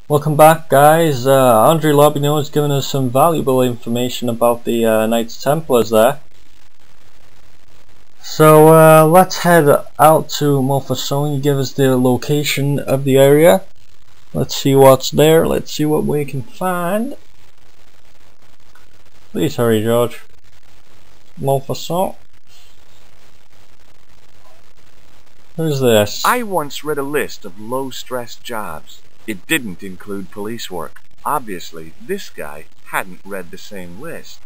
Welcome back, guys. Andre Lobino has given us some valuable information about the Knights Templars there. So let's head out to Montfaucon. You give us the location of the area. Let's see what's there. Let's see what we can find. Please hurry, George. Montfaucon. Who's this? I once read a list of low-stress jobs. It didn't include police work. Obviously, this guy hadn't read the same list.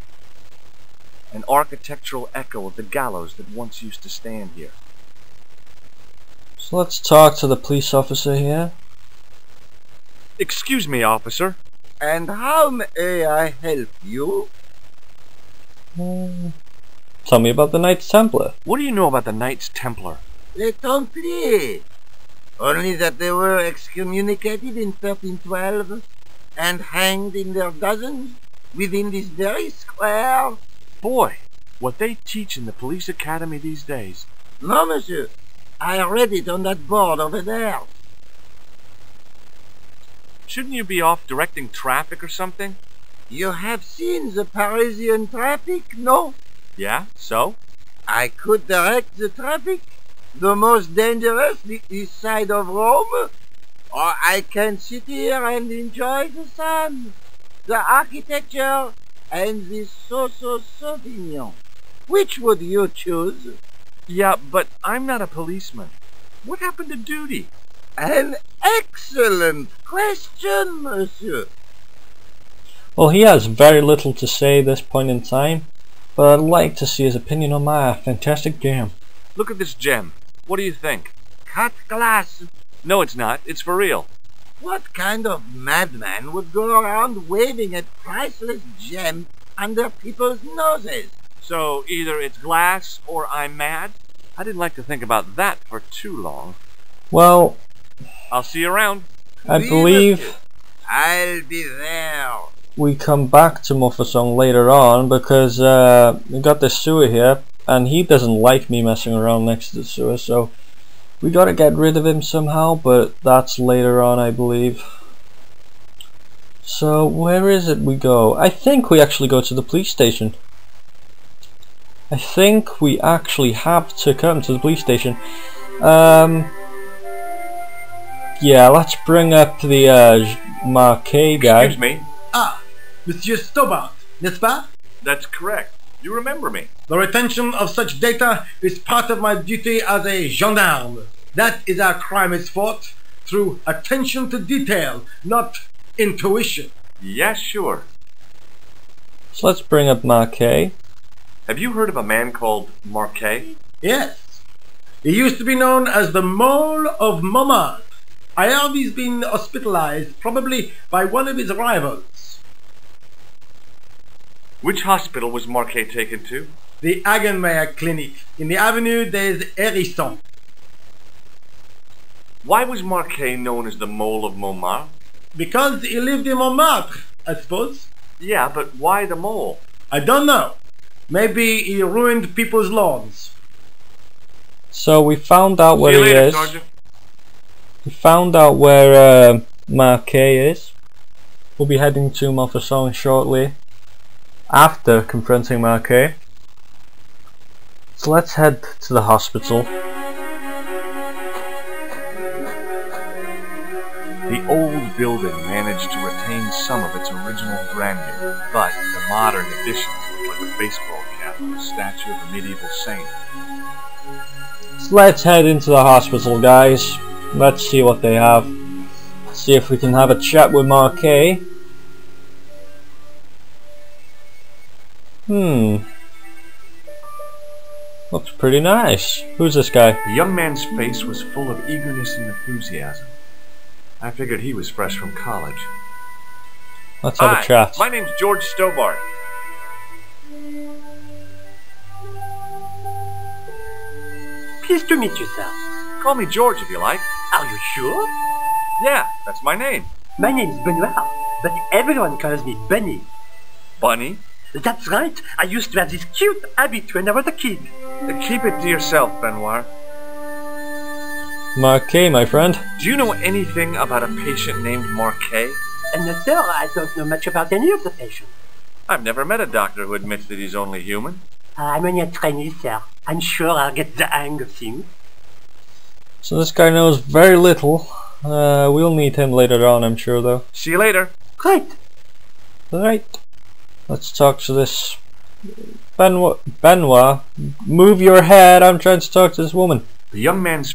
An architectural echo of the gallows that once used to stand here. So let's talk to the police officer here. Excuse me, officer. And how may I help you? Tell me about the Knights Templar. What do you know about the Knights Templar? Les Templiers. Only that they were excommunicated in 1312 and hanged in their dozens within this very square. Boy, what they teach in the police academy these days. No, monsieur. I read it on that board over there. Shouldn't you be off directing traffic or something? You have seen the Parisian traffic, no? Yeah, so? I could direct the traffic. The most dangerous, the east side of Rome. Or I can sit here and enjoy the sun, the architecture, and the Sauvignon. Which would you choose? Yeah, but I'm not a policeman. What happened to duty? An excellent question, monsieur. Well, he has very little to say at this point in time, but I'd like to see his opinion on my fantastic gem. Look at this gem. What do you think? Cut glass. No, it's not. It's for real. What kind of madman would go around waving a priceless gem under people's noses? So either it's glass or I'm mad? I didn't like to think about that for too long. Well, I'll see you around. I believe I'll be there. we come back to Montfaucon later on because we got this sewer here and he doesn't like me messing around next to the sewer, so we gotta get rid of him somehow, but that's later on, I believe. So where is it we go? I think we actually go to the police station. I think we actually have to come to the police station. Yeah, let's bring up the Marque guy. Excuse me. Ah, Monsieur Stobart, n'est-ce pas? That's correct. You remember me. The retention of such data is part of my duty as a gendarme. That is how crime is fought, through attention to detail, not intuition. Yes, sure. So let's bring up Marque. Have you heard of a man called Marque? Yes. He used to be known as the Mole of Montmartre. I heard he's been hospitalized, probably by one of his rivals. Which hospital was Marque taken to? The Hagenmeyer Clinic, in the Avenue des Hérissons. Why was Marque known as the Mole of Montmartre? Because he lived in Montmartre, I suppose. Yeah, but why the mole? I don't know. Maybe he ruined people's lawns. So we found out where See you he later, is. Sergeant. We found out where Marque is. We'll be heading to Montfaucon shortly after confronting Marque. So let's head to the hospital. The old building managed to retain some of its original grandeur, but the modern additions look like a baseball cap on a statue of a medieval saint. So let's head into the hospital, guys. Let's see what they have. See if we can have a chat with Marque. Looks pretty nice. Who's this guy? The young man's face was full of eagerness and enthusiasm. I figured he was fresh from college. Let's have Hi, a chat. my name's George Stobart. Pleased to meet you, sir. Call me George if you like. Are you sure? Yeah, that's my name. My name's Benoit, but everyone calls me Bunny. Bunny? That's right. I used to have this cute habit when I was a kid. Keep it to yourself, Benoit. Marque, my friend. Do you know anything about a patient named Marque? No, sir, I don't know much about any of the patients. I've never met a doctor who admits that he's only human. I'm only a trainee, sir. I'm sure I'll get the hang of things. So this guy knows very little. We'll need him later on, I'm sure, though. See you later. Great. Right. Let's talk to this Benoit. Move your head. I'm trying to talk to this woman. The young man's...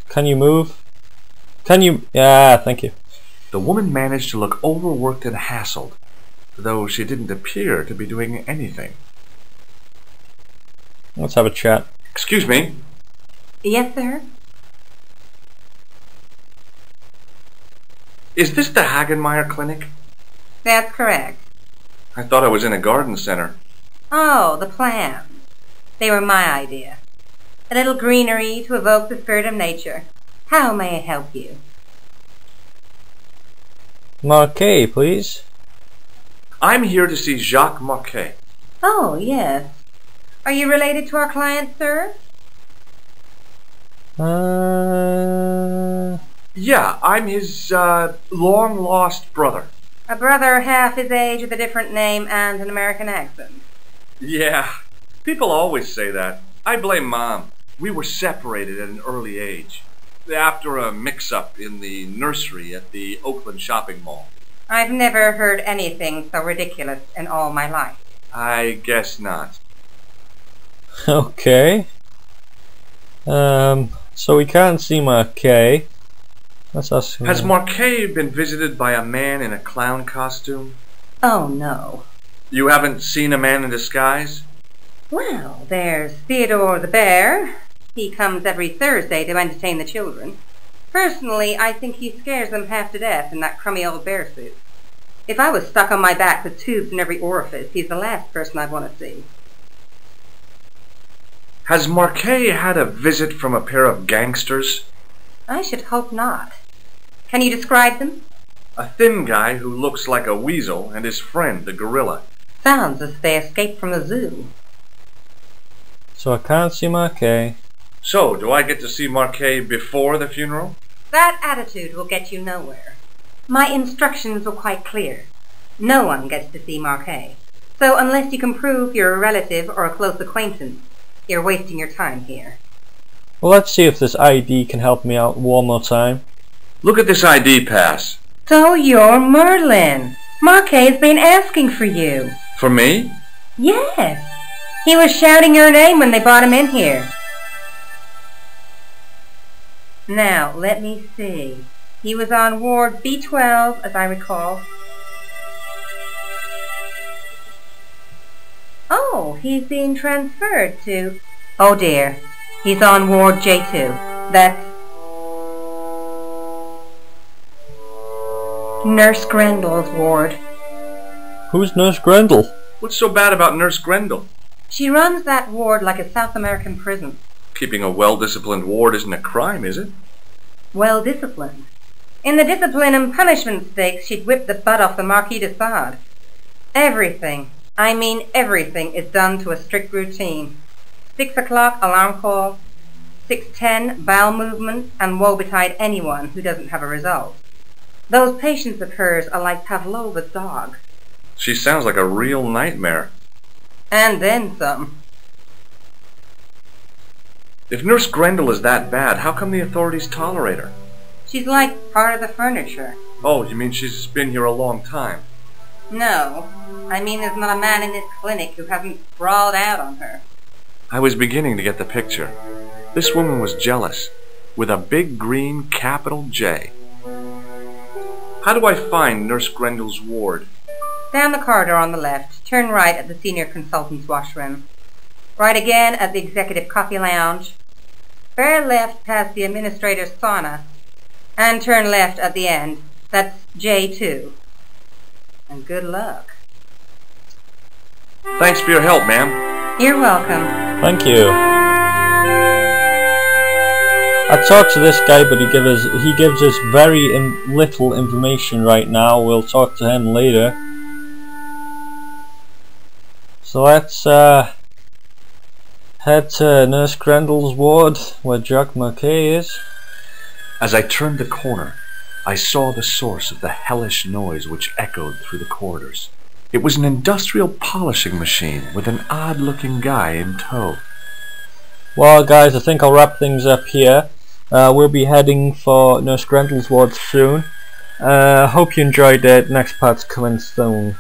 Can you move? Can you... Yeah, thank you. The woman managed to look overworked and hassled, though she didn't appear to be doing anything. Let's have a chat. Excuse me. Yes, sir? Is this the Hagenmeyer Clinic? That's correct. I thought I was in a garden center. Oh, the plants. They were my idea. A little greenery to evoke the spirit of nature. How may I help you? Marque, please. I'm here to see Jacques Marque. Oh, yes. Are you related to our client, sir? Yeah, I'm his long-lost brother. A brother half his age with a different name and an American accent. Yeah, people always say that. I blame Mom. We were separated at an early age, after a mix-up in the nursery at the Oakland shopping mall. I've never heard anything so ridiculous in all my life. I guess not. Okay. So we can't see Marque. Let's ask him. Has Marque been visited by a man in a clown costume? Oh, no. You haven't seen a man in disguise? Well, there's Theodore the Bear. He comes every Thursday to entertain the children. Personally, I think he scares them half to death in that crummy old bear suit. If I was stuck on my back with tubes in every orifice, he's the last person I'd want to see. Has Marque had a visit from a pair of gangsters? I should hope not. Can you describe them? A thin guy who looks like a weasel and his friend, the gorilla. Sounds as if they escaped from the zoo. So I can't see Marque. So, do I get to see Marque before the funeral? That attitude will get you nowhere. My instructions were quite clear. No one gets to see Marque. So unless you can prove you're a relative or a close acquaintance, you're wasting your time here. Well, let's see if this ID can help me out one more time. Look at this ID pass. So you're Merlin. Marque's been asking for you. For me? Yes. He was shouting your name when they brought him in here. Now, let me see. He was on ward B12, as I recall. Oh, he's being transferred to... Oh dear. He's on ward J2. That's... Nurse Grendel's ward. Who's Nurse Grendel? What's so bad about Nurse Grendel? She runs that ward like a South American prison. Keeping a well-disciplined ward isn't a crime, is it? Well disciplined. In the discipline and punishment stakes, she'd whip the butt off the Marquis de Sade. Everything, I mean everything, is done to a strict routine. 6 o'clock alarm call, 6:10 bowel movement, and woe betide anyone who doesn't have a result. Those patients of hers are like Pavlova's dog. She sounds like a real nightmare. And then some. If Nurse Grendel is that bad, how come the authorities tolerate her? She's like part of the furniture. Oh, you mean she's been here a long time? No, I mean there's not a man in this clinic who hasn't sprawled out on her. I was beginning to get the picture. This woman was jealous, with a big green capital J. How do I find Nurse Grendel's ward? Down the corridor on the left, turn right at the senior consultant's washroom. Right again at the executive coffee lounge. Bear left past the administrator's sauna. And turn left at the end. That's J2. And good luck. Thanks for your help, ma'am. You're welcome. Thank you. I talked to this guy, but he gives us very little information right now. We'll talk to him later. So let's head to Nurse Grendel's ward where Jack Marque is. As I turned the corner, I saw the source of the hellish noise which echoed through the corridors. It was an industrial polishing machine with an odd-looking guy in tow. Well guys, I think I'll wrap things up here. We'll be heading for Nurse Grendel's ward soon. Hope you enjoyed it. Next part's coming soon.